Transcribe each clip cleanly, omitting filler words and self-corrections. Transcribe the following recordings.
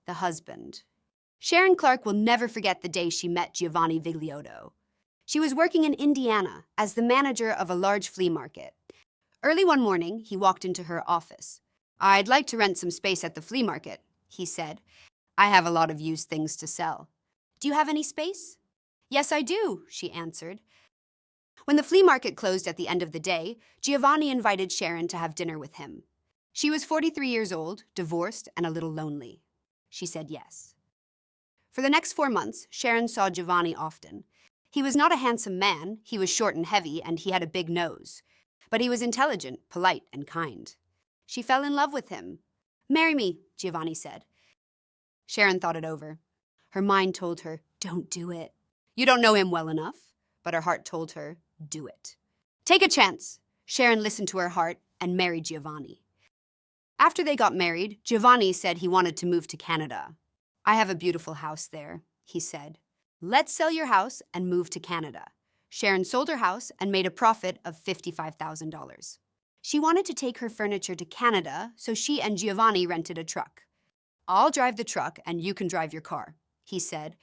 the husband. Sharon Clark will never forget the day she met Giovanni Vigliotto. She was working in Indiana as the manager of a large flea market. Early one morning, he walked into her office. "I'd like to rent some space at the flea market," he said. "I have a lot of used things to sell." "Do you have any space?" "Yes, I do," she answered. When the flea market closed at the end of the day, Giovanni invited Sharon to have dinner with him. She was 43 years old, divorced, and a little lonely. She said yes. For the next 4 months, Sharon saw Giovanni often. He was not a handsome man, he was short and heavy, and he had a big nose. But he was intelligent, polite, and kind. She fell in love with him. "Marry me," Giovanni said. Sharon thought it over. Her mind told her, "Don't do it. You don't know him well enough." But her heart told her, "Do it." Take a chance. Sharon listened to her heart and married Giovanni. After they got married, Giovanni said he wanted to move to Canada. "I have a beautiful house there," he said. "Let's sell your house and move to Canada." Sharon sold her house and made a profit of $55,000. She wanted to take her furniture to Canada, so she and Giovanni rented a truck. "I'll drive the truck and you can drive your car," he said.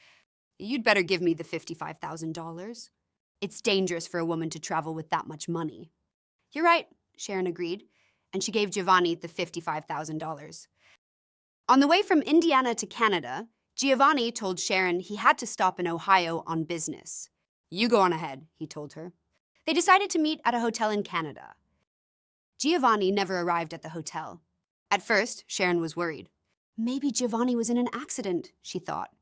"You'd better give me the $55,000. It's dangerous for a woman to travel with that much money." "You're right," Sharon agreed, and she gave Giovanni the $55,000. On the way from Indiana to Canada, Giovanni told Sharon he had to stop in Ohio on business. "You go on ahead," he told her. They decided to meet at a hotel in Canada. Giovanni never arrived at the hotel. At first, Sharon was worried. Maybe Giovanni was in an accident, she thought.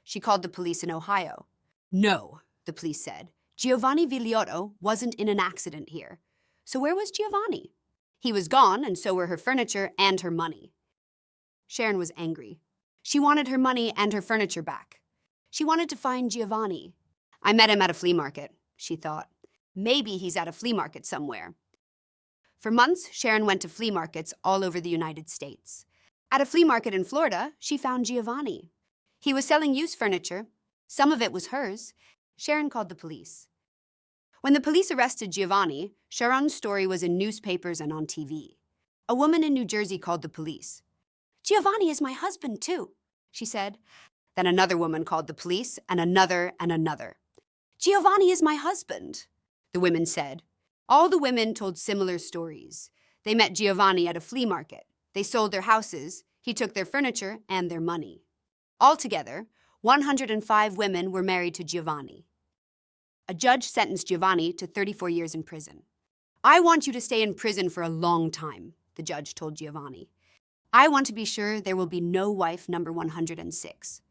She called the police in Ohio. "No," the police said. "Giovanni Vigliotto wasn't in an accident here." So where was Giovanni? He was gone, and so were her furniture and her money. Sharon was angry. She wanted her money and her furniture back. She wanted to find Giovanni. "I met him at a flea market," she thought. "Maybe he's at a flea market somewhere." For months, Sharon went to flea markets all over the United States. At a flea market in Florida, she found Giovanni. He was selling used furniture. Some of it was hers. Sharon called the police. When the police arrested Giovanni, Sharon's story was in newspapers and on TV. A woman in New Jersey called the police. "Giovanni is my husband, too," she said. Then another woman called the police, and another and another. "Giovanni is my husband," the women said. All the women told similar stories. They met Giovanni at a flea market. They sold their houses. He took their furniture and their money. Altogether, 105 women were married to Giovanni. A judge sentenced Giovanni to 34 years in prison. "I want you to stay in prison for a long time," the judge told Giovanni. "I want to be sure there will be no wife number 106.